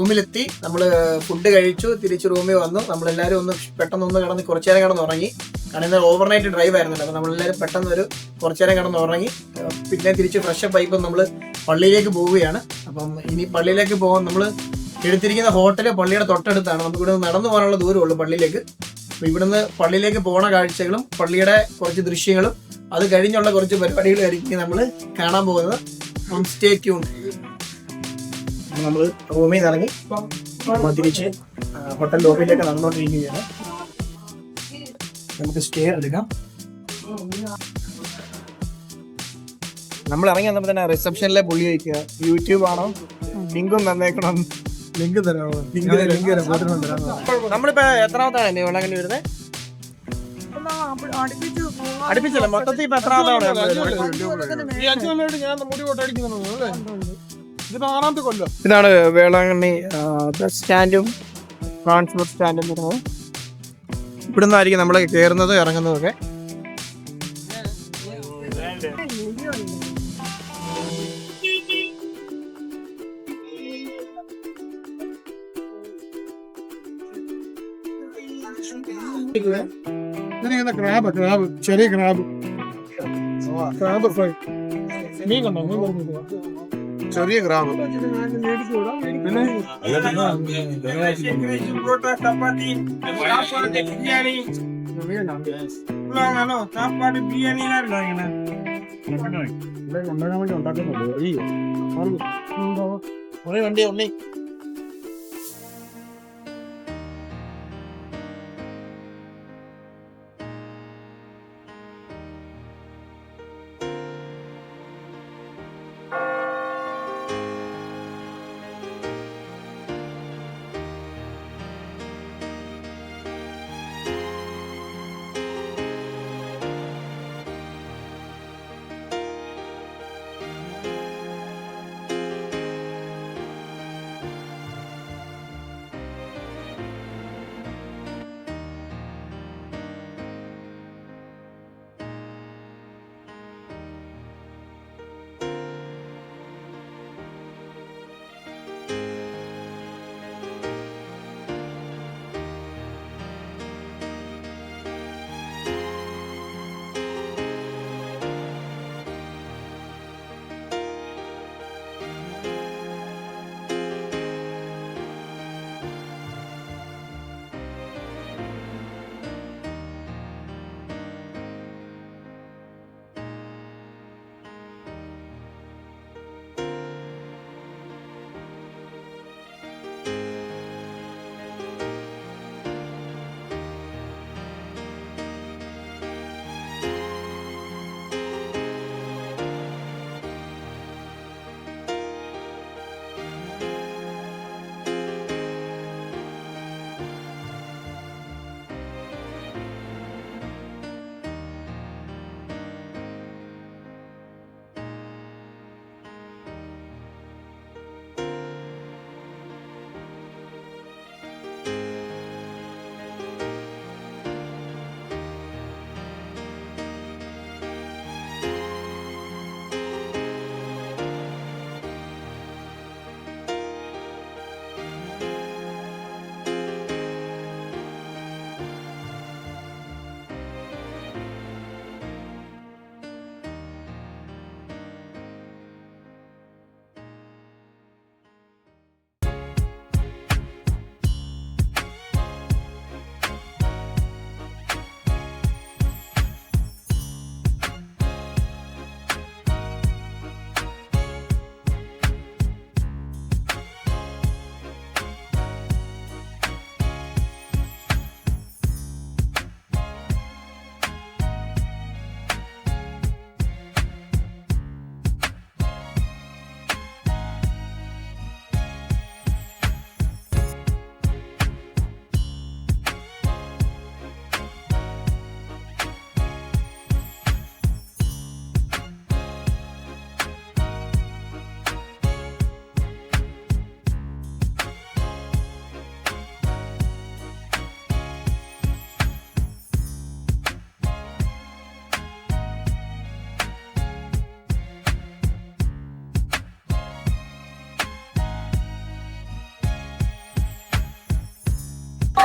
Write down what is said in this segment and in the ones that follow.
റൂമിലെത്തി. നമ്മൾ ഫുഡ് കഴിച്ചു, തിരിച്ച് റൂമിൽ വന്നു. നമ്മളെല്ലാവരും ഒന്ന് പെട്ടെന്ന് കിടന്ന് കുറച്ചു നേരം കിടന്ന് ഉറങ്ങി. കാരണം ഇന്ന് ഓവർനൈറ്റ് ഡ്രൈവ് ആയിരുന്നല്ലോ. അപ്പോൾ നമ്മളെല്ലാവരും പെട്ടെന്ന് കുറച്ചു നേരം കിടന്ന് ഉറങ്ങി. പിന്നെ തിരിച്ച് ഫ്രഷപ്പ് ആയിപ്പോൾ നമ്മൾ പള്ളിയിലേക്ക് പോവുകയാണ്. അപ്പം ഇനി പള്ളിയിലേക്ക് പോകാൻ നമ്മൾ എടുത്തിരിക്കുന്ന ഹോട്ടൽ പള്ളിയുടെ തൊട്ടടുത്താണ്. നമുക്ക് ഇവിടെ നടന്നു പോകാനുള്ള ദൂരമുള്ളൂ പള്ളിയിലേക്ക്. അപ്പോൾ ഇവിടുന്ന് പള്ളിയിലേക്ക് പോണ കാഴ്ചകളും പള്ളിയുടെ കുറച്ച് ദൃശ്യങ്ങളും അത് കഴിഞ്ഞുള്ള കുറച്ച് പരിപാടികളായിരിക്കും നമ്മൾ കാണാൻ പോകുന്നത്. Stay tune. നമ്മൾ റൂമിൽ നിന്ന് ഇറങ്ങി തിരിച്ച് ഹോട്ടൽ ലോബിയിലേക്ക് നടന്നുകൊണ്ടിരിക്കുകയാണ്. നമുക്ക് സ്റ്റേ എടുക്കാം. നമ്മൾ ഇറങ്ങി വന്നപ്പോൾ തന്നെ റിസപ്ഷനിലെ പുള്ളി ചോദിക്കുക, യൂട്യൂബ് ആണോ, ലിങ്കും തന്നേക്കണം. ലിങ്ക് തരാമോ? നമ്മളിപ്പോ എത്രാമത്താണ് വേളാങ്കണ്ണി വരുന്നത്? അടുപ്പിച്ചല്ല, മൊത്തത്തിൽ ഇപ്പൊ എത്രാമത്താണ്? ഇതാണ് വേളാങ്കണ്ണി ബസ് സ്റ്റാൻഡും ട്രാൻസ്പോർട്ട് സ്റ്റാൻഡും വരുന്നത്. ഇവിടെ നിന്നായിരിക്കും നമ്മൾ കയറുന്നത് ഇറങ്ങുന്നതൊക്കെ. ക്രാബ്, ചെറിയ ക്രാബ്, ക്രാബ് ഫ്രൈ, മീൻ കണ്ടോ? ചെറിയ ക്രാബ്. പിന്നെ സാപ്പാട് ബിരിയാണി വണ്ടി ഉണ്ണി.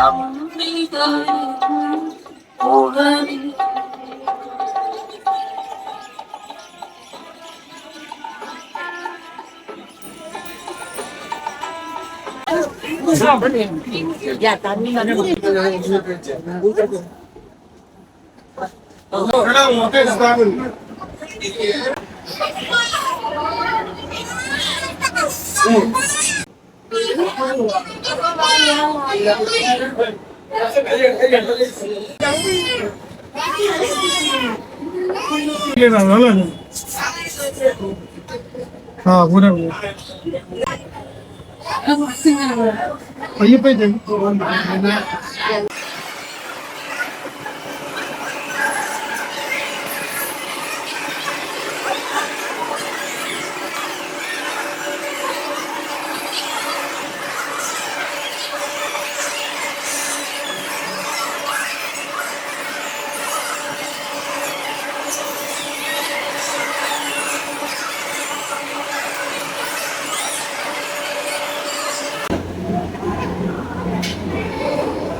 हाँ पूरा ये पे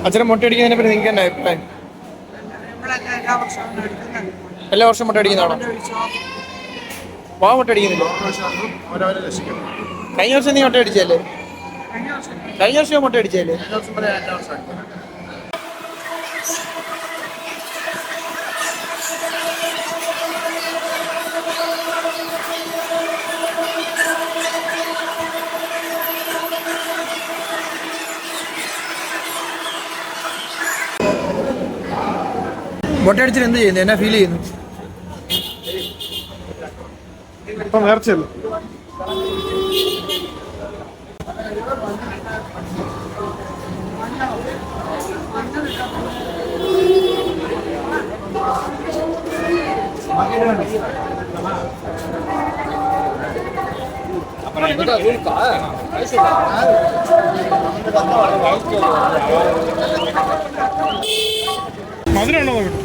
അച്ഛനെ മുട്ട അടിക്കുന്നതിനെ പറ്റി നിങ്ങൾക്ക് തന്നെ അഭിപ്രായം? എല്ലാ വർഷവും മുട്ട അടിക്കുന്നതാണോ? മുട്ട അടിക്കുന്നില്ല. കഴിഞ്ഞ വർഷം നീ മുട്ട അടിച്ചല്ലേ? കഴിഞ്ഞ വർഷം മുട്ട അടിച്ചല്ലേ? മുട്ട അടിച്ചിട്ട് എന്ത് ചെയ്യുന്നു? എന്നാ ഫീൽ ചെയ്യുന്നു? ഇപ്പം നേർച്ചയല്ലേ? മധുരമുണ്ടോ നോക്കട്ടെ.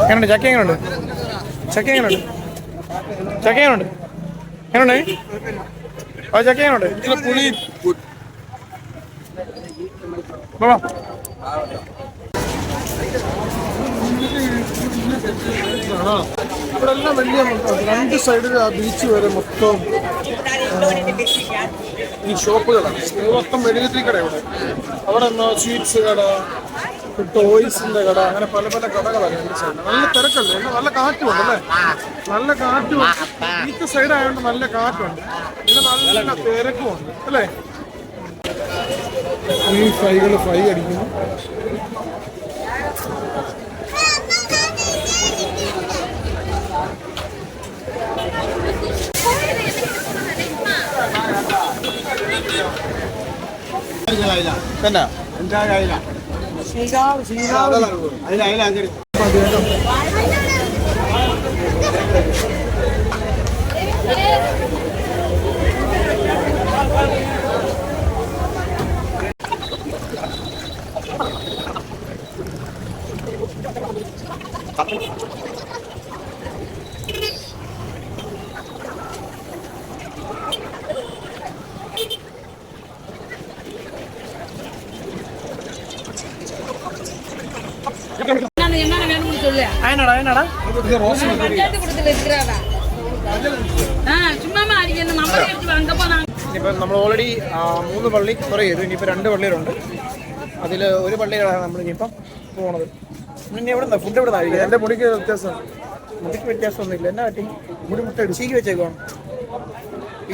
എങ്ങനെയുണ്ട് ചക്ക? എങ്ങനെയുണ്ട് ചക്ക? എങ്ങനെയുണ്ട് ചക്ക? എങ്ങനെയുണ്ട് എങ്ങനെയുണ്ട് ആ ചക്ക? എങ്ങനെയുണ്ട്? പുളി ഇവിടെ എല്ലാം വലിയ രണ്ട് സൈഡിൽ ആ ബീച്ച് വരെ മൊത്തം ഈ ഷോപ്പുകളാണ്. മൊത്തം മെഴുകുതിരി കട ഇവിടെ. അവിടെ സ്വീറ്റ്സ് കട, ടോയ്സിന്റെ കട, അങ്ങനെ പല പല കടകളാണ് രണ്ട് സൈഡിൽ. നല്ല തിരക്കല്ലേ? നല്ല കാറ്റുണ്ട് അല്ലേ? നല്ല കാറ്റുണ്ട്. ബീച്ച് സൈഡ് ആയതുകൊണ്ട് നല്ല കാറ്റുണ്ട്. പിന്നെ നല്ല തിരക്കുമുണ്ട് അല്ലേ? ഈ ഫ്രൈകൾ ഫ്രൈ അടിക്കുന്നു. തന്നെ ഇനിയിപ്പം നമ്മൾ ഓൾറെഡി 3 പള്ളി കവർ ചെയ്തു. ഇനിയിപ്പോൾ 2 പള്ളികളുണ്ട്. അതിൽ ഒരു പള്ളികളാണ് നമ്മൾ ഇനിയിപ്പം പോണത്. ഇനി എവിടെ നിന്നാ ഫുഡ്? എവിടെ നിന്നായിരിക്കും? എൻ്റെ മുടിക്ക് വ്യത്യാസമാണ്. മുടിക്ക് വ്യത്യാസമൊന്നുമില്ല. എന്നാ പറ്റി? മുടി മുട്ട ചീകി വെച്ചേക്കുവാണ്.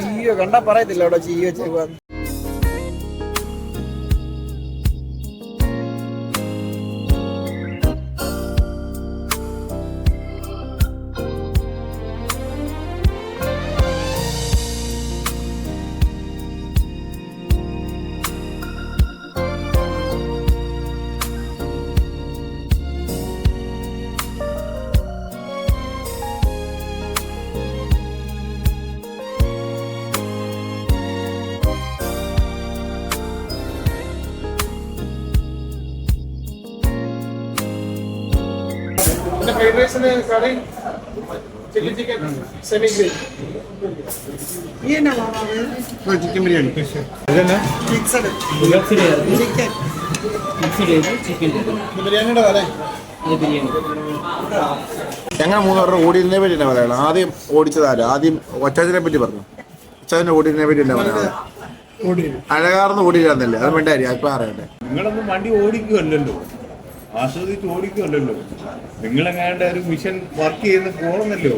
അയ്യോ, കണ്ടാ പറയത്തില്ല അവിടെ ചീകി വെച്ചേക്കുവാന്ന്. ഫ്രൈഡ് റൈസിന് കറി chilli chicken semi gravy. Chicken biryani ബിരിയാണിയുടെ വില ഞങ്ങൾ 3 പേരുടെ ഓടിയതിനെ പറ്റി തന്നെ പറയണം. ആദ്യം ഓടിച്ചതാരും ആദ്യം ഒച്ചാച്ചനെ പറ്റി പറഞ്ഞു. ഒച്ചാച്ചന്റെ ഓടിയതിനെ പറ്റി തന്നെ പറയണം. അഴകാർന്ന് ഓടിയില്ലാന്നല്ലേ, അത് വേണ്ട കാര്യം ഇപ്പൊ അറിയണ്ടേ. നിങ്ങളൊന്നും വണ്ടി ഓടിക്കുമല്ലോ, ആസ്വദിച്ച് ഓടിക്കുമല്ലോ. നിങ്ങളെങ്ങാണ്ട് ഒരു മിഷൻ വർക്ക് ചെയ്യുന്ന പോകണമെന്നല്ലോ.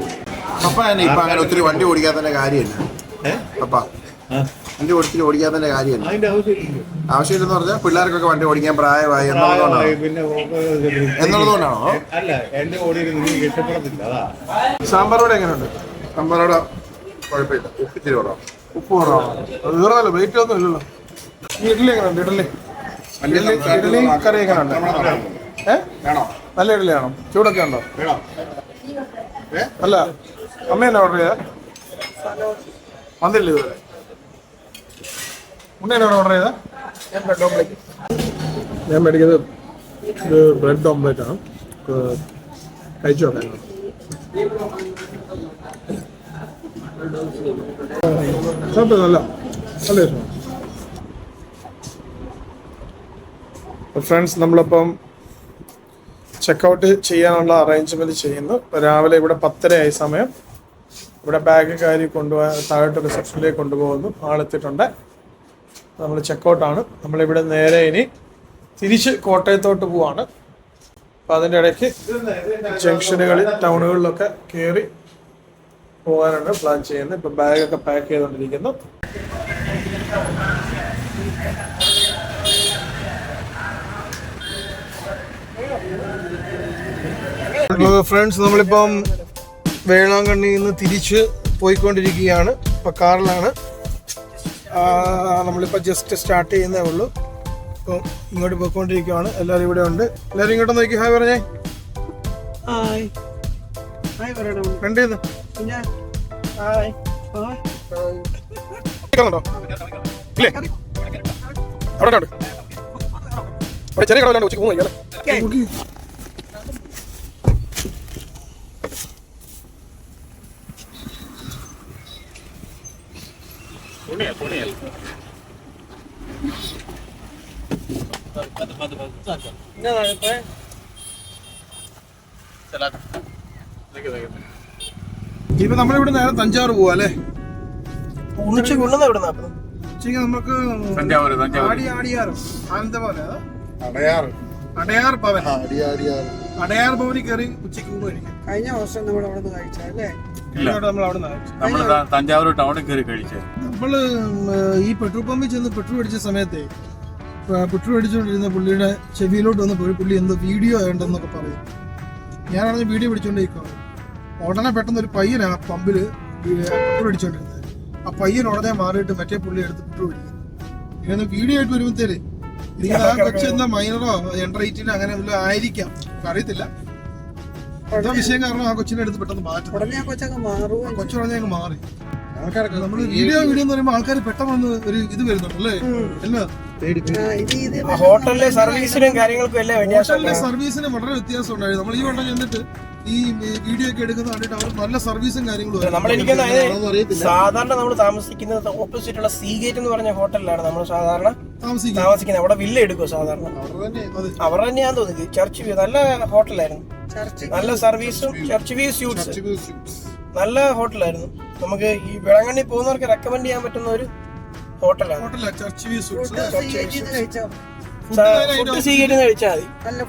പപ്പ തന്നെ ഇപ്പൊ അങ്ങനെ ഒത്തിരി വണ്ടി ഓടിക്കാത്തതിന്റെ കാര്യമില്ല. പപ്പ വണ്ടി ഒത്തിരി ഓടിക്കാത്തതിന്റെ കാര്യമില്ല. അതിന്റെ ആവശ്യമില്ല. ആവശ്യമില്ലെന്ന് പറഞ്ഞാൽ പിള്ളേർക്കൊക്കെ വണ്ടി ഓടിക്കാൻ പ്രായമായി എന്നുള്ളതുകൊണ്ടാണോ? പിന്നെ എന്നുള്ളതുകൊണ്ടാണോ? അല്ല, എന്റെ ഓടിയിൽ നിങ്ങൾക്ക് ഇഷ്ടപ്പെടത്തില്ല. അതാ. സാമ്പാറോടെ എങ്ങനെയുണ്ട്? സാമ്പാറോടെ കുഴപ്പമില്ല, ഉപ്പിച്ചിരി കുറവാണ്. ഉപ്പ് കുറവാണ്. അത് വേറെ വെയിറ്റ് ഒന്നും ഇല്ലല്ലോ. ഈ ഇഡ്ഡലി എങ്ങനെയുണ്ട്? ഇഡ്ഡലി കറി എങ്ങനെയുണ്ട്? നല്ല ഇഡ്ഡലിയാണോ? ചൂടൊക്കെ ഉണ്ടോ? അല്ല, അമ്മ എന്നാ ഓർഡർ ചെയ്താ? വന്നില്ല ഇതുവരെ. ഉണ്ണ എന്നാണ് ഓർഡർ ചെയ്താ? ഞാൻ മേടിക്കുന്നത് ഇത് ബ്രെഡ് ഓംലെറ്റ് ആണ്. കഴിച്ചു നോക്കാം. നല്ല രസമാണ്. ഫ്രണ്ട്സ്, നമ്മളിപ്പം ചെക്കൗട്ട് ചെയ്യാനുള്ള അറേഞ്ച്മെന്റ് ചെയ്യുന്നു. രാവിലെ ഇവിടെ 10:30 സമയം. ഇവിടെ ബാഗ് കാര്യം കൊണ്ടുപോകാൻ താഴോട്ട് റിസപ്ഷനിലേക്ക് കൊണ്ടുപോകുന്നു. ആളെത്തിയിട്ടുണ്ട്. നമ്മൾ ചെക്കൗട്ടാണ്. നമ്മളിവിടെ നേരെ ഇനി തിരിച്ച് കോട്ടയത്തോട്ട് പോവാണ്. അപ്പം അതിൻ്റെ ഇടയ്ക്ക് ജംഗ്ഷനുകളിൽ ടൗണുകളിലൊക്കെ കയറി പോകാനാണ് പ്ലാൻ ചെയ്യുന്നത്. ഇപ്പം ബാഗൊക്കെ പാക്ക് ചെയ്തുകൊണ്ടിരിക്കുന്നു. ഫ്രണ്ട്സ്, നമ്മളിപ്പം വേളാങ്കണ്ണിയിൽ നിന്ന് തിരിച്ച് പോയിക്കൊണ്ടിരിക്കുകയാണ്. ഇപ്പം കാറിലാണ്. നമ്മളിപ്പോൾ ജസ്റ്റ് സ്റ്റാർട്ട് ചെയ്യുന്നേ ഉള്ളൂ. ഇപ്പം ഇങ്ങോട്ട് പോയിക്കൊണ്ടിരിക്കുകയാണ്. എല്ലാവരും ഇവിടെ ഉണ്ട്. എല്ലാവരും ഇങ്ങോട്ട് നോക്കി ഹായ് പറഞ്ഞേ. ഫ്രണ്ട് ഇല്ലേ? അവിടെ ചെറിയ കടയിലാണ് ഉച്ചക്ക് പോകുന്നത്. ഇപ്പൊ നമ്മളിവിടെ നേരെ തഞ്ചാവൂർ പോവാ അല്ലേ? ഉച്ചക്ക് നമുക്ക് അടയാർ ഭവൻ ഭവനിൽ കയറി ഉച്ചക്ക് ഊണ് കഴിക്കാം. കഴിഞ്ഞ വർഷം നമ്മൾ അവിടെ നിന്ന് കഴിച്ചല്ലേ? നമ്മൾ അവിടെ നമ്മള് തഞ്ചാവൂർ ടൗണിൽ കയറി കഴിച്ചത്. നമ്മള് ഈ പെട്രോൾ പമ്പിൽ ചെന്ന് പെട്രോൾ അടിച്ച സമയത്തെ പെട്രോൾ അടിച്ചുകൊണ്ടിരുന്ന പുള്ളിയുടെ ചെവിയിലോട്ട് വന്നപ്പോൾ പുള്ളി എന്തോ വീഡിയോ ആയിട്ടുണ്ടെന്നൊക്കെ പറയും. ഞാനാണെങ്കിൽ വീഡിയോ പിടിച്ചോണ്ടിരിക്കുകയാണ്. ഉടനെ പെട്ടെന്ന് ഒരു പയ്യനാ പമ്പില് പെട്രോൾ അടിച്ചോണ്ടിരുന്നത്. ആ പയ്യൻ ഉടനെ മാറിയിട്ട് മറ്റേ പുള്ളി എടുത്ത് പെട്രോൾ അടിക്കും. ഇങ്ങനെ വീഡിയോ ആയിട്ട് വരുമ്പോഴത്തേര് ഇങ്ങനെ ആ കൊച്ചെന്താ മൈനറോ എൻട്രൈറ്റിനോ അങ്ങനെ വല്ല ആയിരിക്കാം, അറിയത്തില്ല. എന്താ വിഷയം കാരണം ആ കൊച്ചിനെ എടുത്ത് പെട്ടെന്ന് മാറ്റും. കൊച്ചുടനെ അങ്ങ് മാറി. ആൾക്കാരൊക്കെ നമ്മള് വീഡിയോ എന്ന് പറയുമ്പോൾ ആൾക്കാർ പെട്ടെന്ന് ഒരു ഇത് വരുന്നുണ്ട് അല്ലേ? എല്ലാം ഹോട്ടലിലെ സർവീസിനും കാര്യങ്ങൾക്കും എല്ലാം ഹോട്ടലിലെ സർവീസിന് വളരെ വ്യത്യാസം ഉണ്ടായിരുന്നു. നമ്മൾ ഈ വട്ടം ചെന്നിട്ട് ഈ വീഡിയോ ഒക്കെ എടുക്കുന്ന കണ്ടിട്ട് അവർ നല്ല സർവീസും കാര്യങ്ങളും. സാധാരണ നമ്മൾ താമസിക്കുന്നത് ഓപ്പോസിറ്റ് ഉള്ള സീ ഗേറ്റ് എന്ന് പറഞ്ഞ ഹോട്ടലിലാണ് നമ്മൾ സാധാരണ താമസിക്കുന്നത്. അവിടെ വില്ല എടുക്കും സാധാരണ. അവർ തന്നെയാന്ന് തോന്നിയത്. ചർച്ച് വ്യൂ നല്ല ഹോട്ടലായിരുന്നു. നല്ല സർവീസും ചർച്ച് വ്യൂ സ്യൂട്ട്സ് നല്ല ഹോട്ടലായിരുന്നു. നമുക്ക് ഈ വേളാങ്കണ്ണി പോകുന്നവർക്ക് റെക്കമെൻഡ് ചെയ്യാൻ പറ്റുന്ന ഒരു ഹോട്ടലാണ്. ഫുഡ് സീ ഗേറ്റിൽ നിന്ന് കഴിച്ചാൽ മതി. നല്ല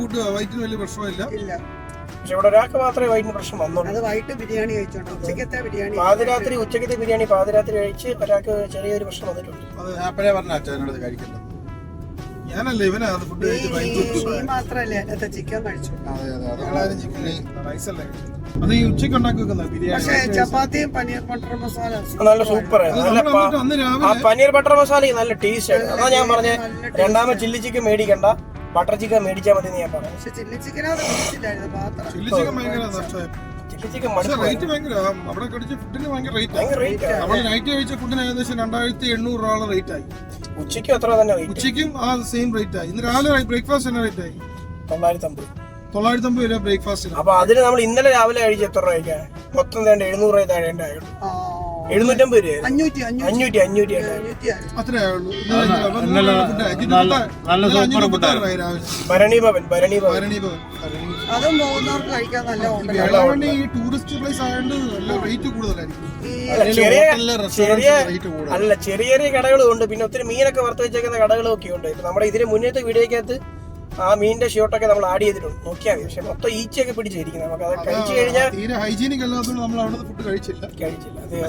ഫുഡ്, വയറ്റിന് വലിയ പ്രശ്നമില്ല. പക്ഷെ ഇവിടെ ഒരാൾക്ക് മാത്രമേ വയറ്റിന് പ്രശ്നം വന്നുള്ളൂ. പാതിരാത്രി ഉച്ചക്കത്തെ ബിരിയാണി പാതിരാത്രി കഴിച്ച് ഒരാൾക്ക് ചെറിയൊരു പ്രശ്നം വന്നിട്ടുണ്ട്. അത് ആപ്പഴേ പറഞ്ഞ അച്ഛനോട് കഴിക്കണ്ട. ഞാനല്ല ഇവനാ ഫുഡ് അത് ഈ ഉച്ചക്ക് ഉണ്ടാക്കി വെക്കുന്ന ചപ്പാത്തിയും പനീർ ബട്ടർ മസാല നല്ല സൂപ്പർ ആയിരുന്നു. പനീർ ബട്ടർ മസാല നല്ല ടേസ്റ്റ് ആയിരുന്നു. അതാ ഞാൻ പറഞ്ഞ രണ്ടാമത് ചില്ലി ചിക്കൻ മേടിക്കണ്ട, ബട്ടർ ചിക്കൻ മേടിച്ചാൽ മതി. ഞാൻ പറഞ്ഞു ചില്ലി ചിക്കൻ റേറ്റ് ഭയങ്കര. അവിടെ കഴിച്ച ഫുഡിന് ഭയങ്കര റേറ്റ്. നമ്മൾ നൈറ്റ് കഴിച്ച ഫുഡിന് ഏകദേശം 2800 റേറ്റ് ആയി. ഉച്ചയ്ക്കും അത്ര തന്നെ. ഉച്ചയ്ക്കും ആ സെയിം റേറ്റ് ആയി. ഇന്ന് രാവിലെ ബ്രേക്ക്ഫാസ്റ്റ് തന്നെ റേറ്റ് ആയി 950 950 രൂപ ബ്രേക്ക്ഫാസ്റ്റ്. അപ്പൊ അതിന് നമ്മൾ ഇന്നലെ രാവിലെ കഴിച്ച് എത്ര രൂപ കഴിക്കാൻ? മൊത്തം വേണ്ട 700 രൂപ താഴെ ഉണ്ടായുള്ളൂ. 750 രൂപ 500 അത്രേ ആയുള്ളൂ. ഭരണി ഭവൻ അതും പോകുന്നവർക്ക് കഴിക്കാൻ നല്ല വേളാങ്കണ്ണി ഈ ടൂറിസ്റ്റ് പ്ലേസ് ആയതുകൊണ്ട് നല്ല റേറ്റ് കൂടുതലായിരിക്കും. ചെറിയ ചെറിയ കടകളും ഉണ്ട്. പിന്നെ ഒത്തിരി മീനൊക്കെ വറുത്ത് വെച്ചേക്കുന്ന കടകളും ഒക്കെ ഉണ്ട്. ഇപ്പൊ നമ്മുടെ ഇതിന് മുന്നത്തെ വീഡിയോക്കകത്ത് ആ മീനിന്റെ ഷോട്ടൊക്കെ നമ്മൾ ആഡ് ചെയ്തിട്ടുണ്ട്, നോക്കിയാൽ മതി. പക്ഷെ മൊത്തം ഈച്ചയൊക്കെ പിടിച്ചിരിക്കുന്നത്. നമുക്ക് അത് കഴിച്ചു കഴിഞ്ഞാൽ തീരെ ഹൈജീനിക് അല്ലാത്തതുകൊണ്ട് നമ്മൾ അവിടുത്തെ ഫുഡ് കഴിച്ചില്ല.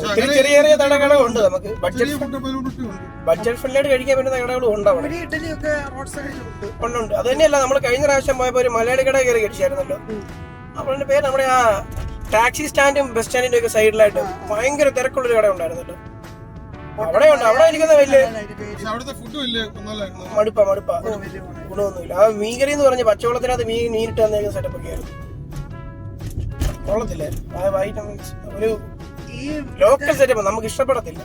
ഒത്തിരി ചെറിയ ചെറിയ കടകളുണ്ട്. നമുക്ക് ബഡ്ജറ്റ് ഫ്രണ്ട്ലി ആയിട്ട് കഴിക്കാൻ പറ്റുന്ന കടകളും ഉണ്ട് അവിടെ. ഇഡലിയൊക്കെ റോഡ് സൈഡിലുണ്ട്. ഉണ്ട്. അത് തന്നെയല്ല, നമ്മൾ കഴിഞ്ഞ പ്രാവശ്യം പോയപ്പോൾ ഒരു മലയാളി കട കയറി കഴിച്ചായിരുന്നല്ലോ. അവരുടെ പേര് നമ്മുടെ ആ ടാക്സി സ്റ്റാൻഡും ബസ് സ്റ്റാൻഡിന്റെ ഒക്കെ സൈഡിലായിട്ട് ഭയങ്കര തിരക്കുള്ളൊരു കട ഉണ്ടായിരുന്നല്ലോ. അവിടെ ഉണ്ട്. അവിടെ എനിക്കൊന്നും വലിയ മടുപ്പാ ഗുണമൊന്നുമില്ല. ആ മീൻകറി എന്ന് പറഞ്ഞ പച്ചവെള്ളത്തിനകത്ത് മീനിട്ട് തന്നേക്കുന്ന സെറ്റപ്പ് ഒക്കെ ആയിരുന്നു. കൊള്ളത്തില്ലേ? ഒരു ലോക്കൽ സെറ്റപ്പ് നമുക്ക് ഇഷ്ടപ്പെടത്തില്ല.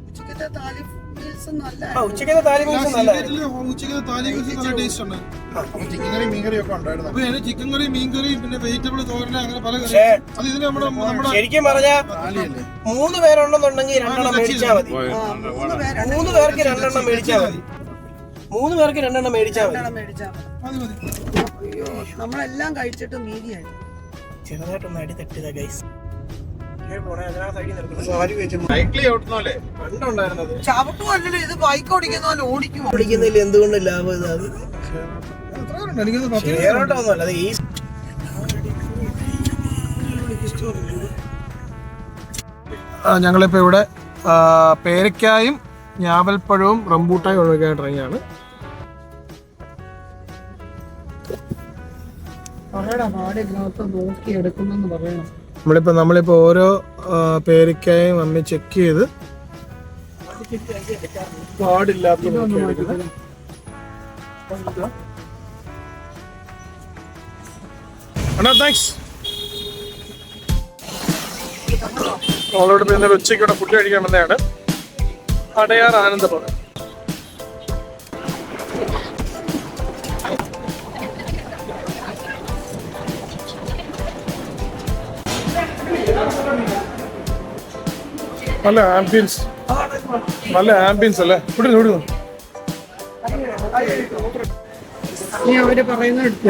ഉച്ചക്കത്തെ താലി മീൽസ് ചിക്കൻ കറി, മീൻ കറി, പിന്നെ വെജിറ്റബിൾ തോരൻ, അങ്ങനെ പല കറി. ശരിക്കും പറഞ്ഞാൽ 3 പേരുണ്ടെന്നുണ്ടെങ്കിൽ 2 എണ്ണം മേടിച്ചാൽ മതി. 3 പേർക്ക് 2 എണ്ണം മേടിച്ചാൽ മതി. 3 പേർക്ക് 2 എണ്ണം മേടിച്ചാൽ മതി. നമ്മളെല്ലാം കഴിച്ചിട്ട് മീതിയായി ചെറുതായിട്ടൊന്ന് അടി തട്ടിയതാ ഗൈസ്. ചവിട്ടുമല്ലല്ലോ ഇത്. ബൈക്ക് ഓടിക്കുന്ന പോലെ ഓടിക്കുന്നില്ല. എന്തുകൊണ്ട് ലാഭം ഇതാണ്? ഷെയറോട്ടൊന്നുമല്ല, അത് ഈ ഞങ്ങളിപ്പോൾ ഇവിടെ പേരയ്ക്കായും ഞാവൽപ്പഴവും റംബൂട്ടായും ഒഴിക്കാൻ ഇറങ്ങിയാണ്. നമ്മളിപ്പോ ഓരോ പേരയ്ക്കായും അമ്മ ചെക്ക് ചെയ്ത് പാടില്ലാത്ത താങ്ക്സ്. നമ്മളിവിടെ പിന്നെ ഉച്ചയ്ക്കൂടെ ഫുഡ് കഴിക്കാൻ വന്നതാണ്. അടയാർ ആനന്ദഭവൻ. നല്ല ആംബിയൻസ് അല്ലേ?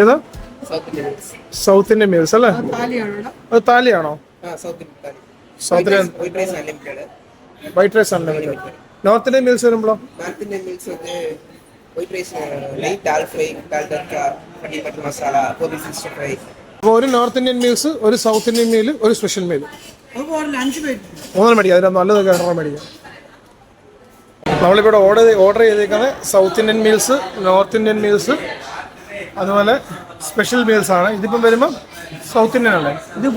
ഏതാ? സൗത്ത് ഇന്ത്യൻ മീൽസ് അല്ലേ? അത് താലിയാണോ? South white rice unlimited. North Indian meals വരുമ്പോഴോ? ഒരു നോർത്ത് ഇന്ത്യൻ മീൽസ്, ഒരു സൗത്ത് ഇന്ത്യൻ മീൽ, ഒരു സ്പെഷ്യൽ മീൽ. 3 മേടിക്കാം. അതിന് നല്ലതൊക്കെ 2 മേടിക്കാം. നമ്മളിവിടെ ഓർഡർ ചെയ്തേക്കുന്നത് south Indian meals, north Indian meals, അതുപോലെ സ്പെഷ്യൽ മീൽസ് ആണ്. ഇതിപ്പം വരുമ്പം സൗത്ത് ഇന്ത്യൻ അല്ലേ?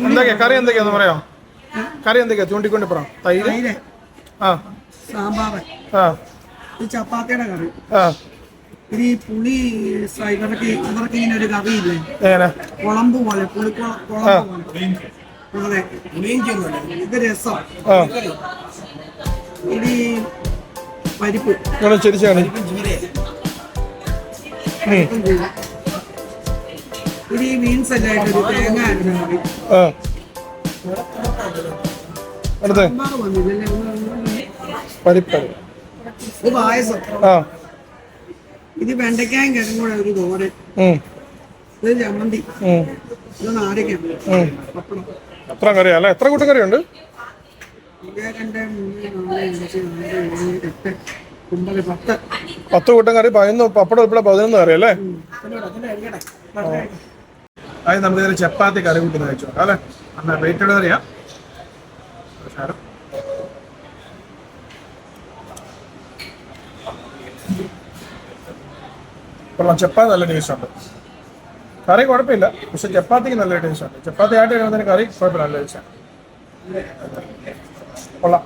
എന്തൊക്കെയാ കറി? എന്തൊക്കെയാന്ന് പറയാം? കറി എന്തൊക്കെയാ? ചൂണ്ടിക്കൊണ്ട് പറയാം. തൈര്, സാമ്പാർ, ചപ്പാത്തിയുടെ കറി, ഇത് ഈ പുളി ഇവർക്ക് ഇങ്ങനെ ഒരു കറിയില്ലേ, കുളമ്പ് പോലെ, പുളിക്കുളമ്പ് പോലെ. അതെ, ഇത് രസം. ഇത് പരിപ്പ്, ഇത് ഈ മീൻസ് എല്ലായിട്ടൊരു തേങ്ങ കറി. ഇത് പായസം. ഇത് വെണ്ടയ്ക്കായും കിഴങ്ങും കൂടെ ഒരു തോരൻ. ഇത് ചമ്മന്തി. ഇത് നാരങ്ങ, പപ്പടം. എത്ര കറിയല്ലേ? എത്ര കൂട്ടം കറിയുണ്ട്? 1, 2, 3, 4, 5, 6, 7, 8, 9, 10 കൂട്ടം കറി. 11 പപ്പടം ഉൾപ്പെടെ 11 കറി അല്ലേ? അത് നമുക്ക് ഇതിൽ ചപ്പാത്തി കറി കൂട്ടി കഴിച്ചു അല്ലേ? അന്ന് വെയിറ്റ് കറിയാ. ചപ്പാത്തി നല്ല ടേസ്റ്റ് ഉണ്ട്. കറി കുഴപ്പമില്ല, പക്ഷെ ചപ്പാത്തിക്ക് നല്ല ടേസ്റ്റ് ഉണ്ട്. ചപ്പാത്തി ആയിട്ട് കഴിയുന്നതിന് കറി കുഴപ്പമില്ല, നല്ല ടേസ്റ്റ് കൊള്ളാം.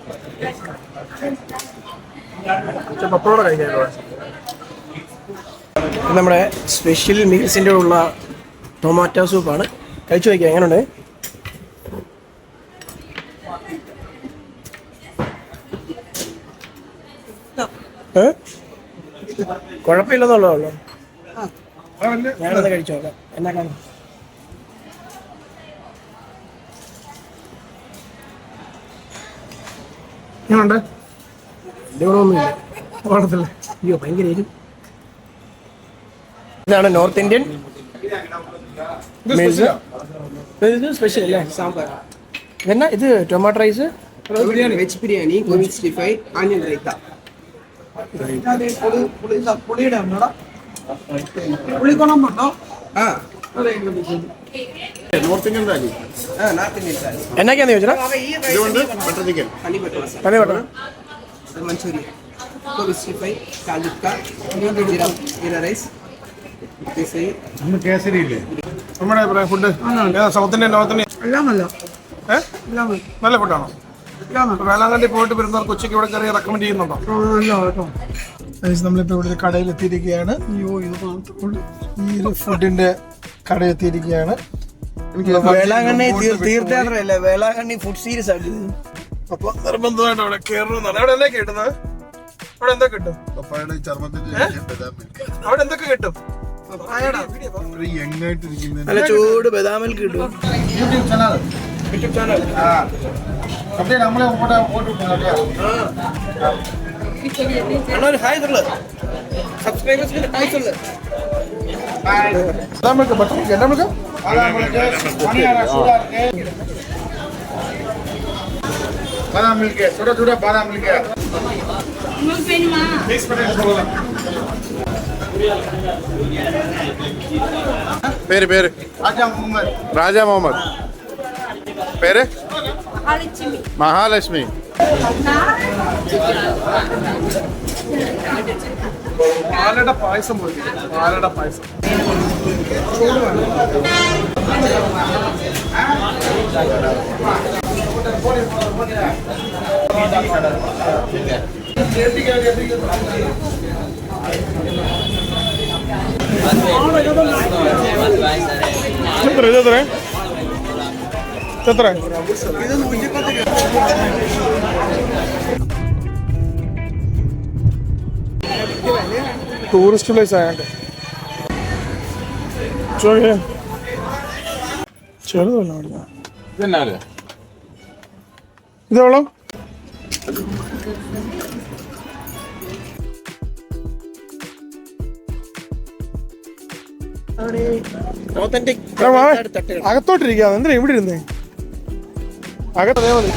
പപ്പടോടെ കഴിക്കാൻ നമ്മുടെ സ്പെഷ്യൽ മീൽസിൻ്റെ ഉള്ള ടൊമാറ്റോ സൂപ്പാണ്. കഴിച്ചു വയ്ക്കുക. എങ്ങനെയുണ്ട്? കുഴപ്പമില്ലെന്നുള്ളതല്ലോ. ഞാനത് കഴിച്ചു നോക്കാം. എന്നാ കാണാം. ഇങ്ങനുണ്ട് ഓണത്തില്ലേ അയ്യോ ഭയങ്കര എരിവ്. ഇതാണ് നോർത്ത് ഇന്ത്യൻ ഇത് ഇത് സ്പെഷ്യൽ അല്ലേ സാമ്പാർ. എന്നാ ഇത് tomato rice, veg biryani, gobi 65, onion raita. പുളിയുടെ പുളിക്കുണമുണ്ടോ? ആ north Indian thali north Indian sari. എന്നൊക്കെയാന്ന് ചോദിച്ചാ ഇതുകൊണ്ട് butter chicken. Honey butter masala, അതെ പറഞ്ഞ മഞ്ചൂരിയൻ, ഗോബി 65, കാലിക്ക, ജീര റൈസ്, കേസരി ഇല്ലേ നമ്മുടെ food south Indian north Indian എല്ലാം നല്ല നല്ല ഫുഡാണോ? വേളാങ്കണ്ണി പോയിട്ട് വരുന്നവർക്ക് ഉച്ചയ്ക്ക് ഇവിടെ കയറി റെക്കമെൻഡ് ചെയ്യുന്നുണ്ടോ? നല്ല കേട്ടോ. നമ്മളിപ്പോ ഇവിടെ ഒരു കടയിൽ എത്തിയിരിക്കുകയാണ്. അയ്യോ ഇത് മാത്രം ഈ ഒരു ഫുഡിന്റെ കടയിൽ എത്തിയിരിക്കുകയാണ്. വേളാങ്കണ്ണി തീർത്ഥയാത്രയല്ലേ, വേളാങ്കണ്ണി ഫുഡ് സീരീസ് ആയിട്ട്. അപ്പൊ നിർബന്ധമായിട്ട് അവിടെ കയറണമെന്നാണ്. അവിടെ എന്താ കിട്ടുന്നത്? അവിടെ എന്താ കിട്ടും? പപ്പായുടെ ചർമ്മത്തിന്റെ അവിടെ എന്തൊക്കെ കിട്ടും? യങ്ങായിട്ടിരിക്കുന്ന നല്ല ചൂട് ബദാം മിൽക്ക് കിട്ടും. YouTube channel. നമ്മളെ ഒരു ഹായ് ഉള്ളത് സബ്സ്ക്രൈബേഴ്സിന് ഹായ് ഉള്ളത്. ബട്ടർ എന്നാ നമുക്ക് बादाम मिल्क है, छोटा छोटा बादाम मिल्क है. പേര് പേര് രാജ മുഹമ്മദ്. പേര് മഹാലക്ഷ്മി. പാലട പായസം പോയി. പാലട പായസം എത്ര ടൂറിസ്റ്റ് പ്ലേസ് ആയതുകൊണ്ട് ചെറുതല്ല. ഇതെവളോ? അകത്തോട്ടിരിക്കാതെ എന്തിനാ ഇവിടെ ഇരുന്നേ? അകത്തേ മതി.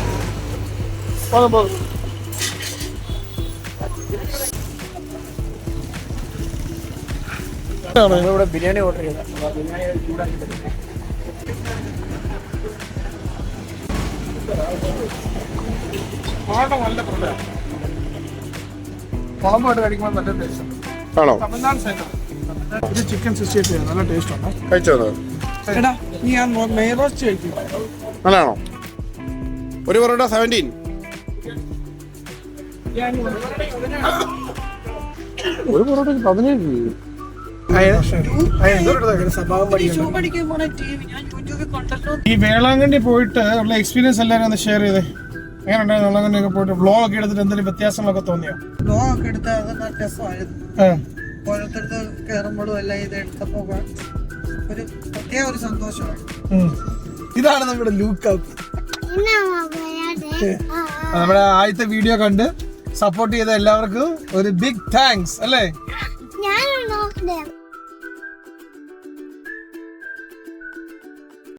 ഇവിടെ ബിരിയാണി ഓർഡർ ചെയ്ത ബിരിയാണി ചൂടാക്കി കുളമ്പായിട്ട് കഴിക്കുമ്പോൾ നല്ല ടേസ്റ്റ് ഉണ്ട്. ആണോ? തമിഴ്നാട് സൈഡ് ഇത് ചിക്കൻ 68 നല്ല ടേസ്റ്റ് ഉണ്ട്. കഴിച്ചോ? എടാ നീ ആ നെയ്റോസ്റ്റ് കഴിക്കും. നല്ലതാണോ? ഒരു പൊറോട്ട 17. ഒരു പൊറോട്ടയ്ക്ക് 17. ഈ വേളാങ്കണ്ണി പോയിട്ട് ഉള്ള എക്സ്പീരിയൻസ് എല്ലാവരും ഒന്ന് ഷെയർ ചെയ്തേ. എങ്ങനെ ഉണ്ടായിരുന്നു വേളാങ്കണ്ണി ഒക്കെ പോയിട്ട് വ്ളോഗ് ഒക്കെ എടുത്തിട്ട് എന്തെങ്കിലും വ്യത്യാസങ്ങളൊക്കെ തോന്നിയോ? ബ്ലോഗൊക്കെ എടുത്ത് അത് നല്ല രസമായിരുന്നു. ഓരോരുത്തർക്ക് കയറുമ്പോഴും എല്ലാം ഇത് എടുത്തപ്പോ ഒരു പ്രത്യേക ഒരു സന്തോഷമാണ്. ഇതാണ് നമ്മുടെ ലൂക്ക് അപ്പ്. നമ്മുടെ ആദ്യത്തെ വീഡിയോ കണ്ട് സപ്പോർട്ട് ചെയ്ത എല്ലാവർക്കും ഒരു ബിഗ് താങ്ക്സ് അല്ലേ?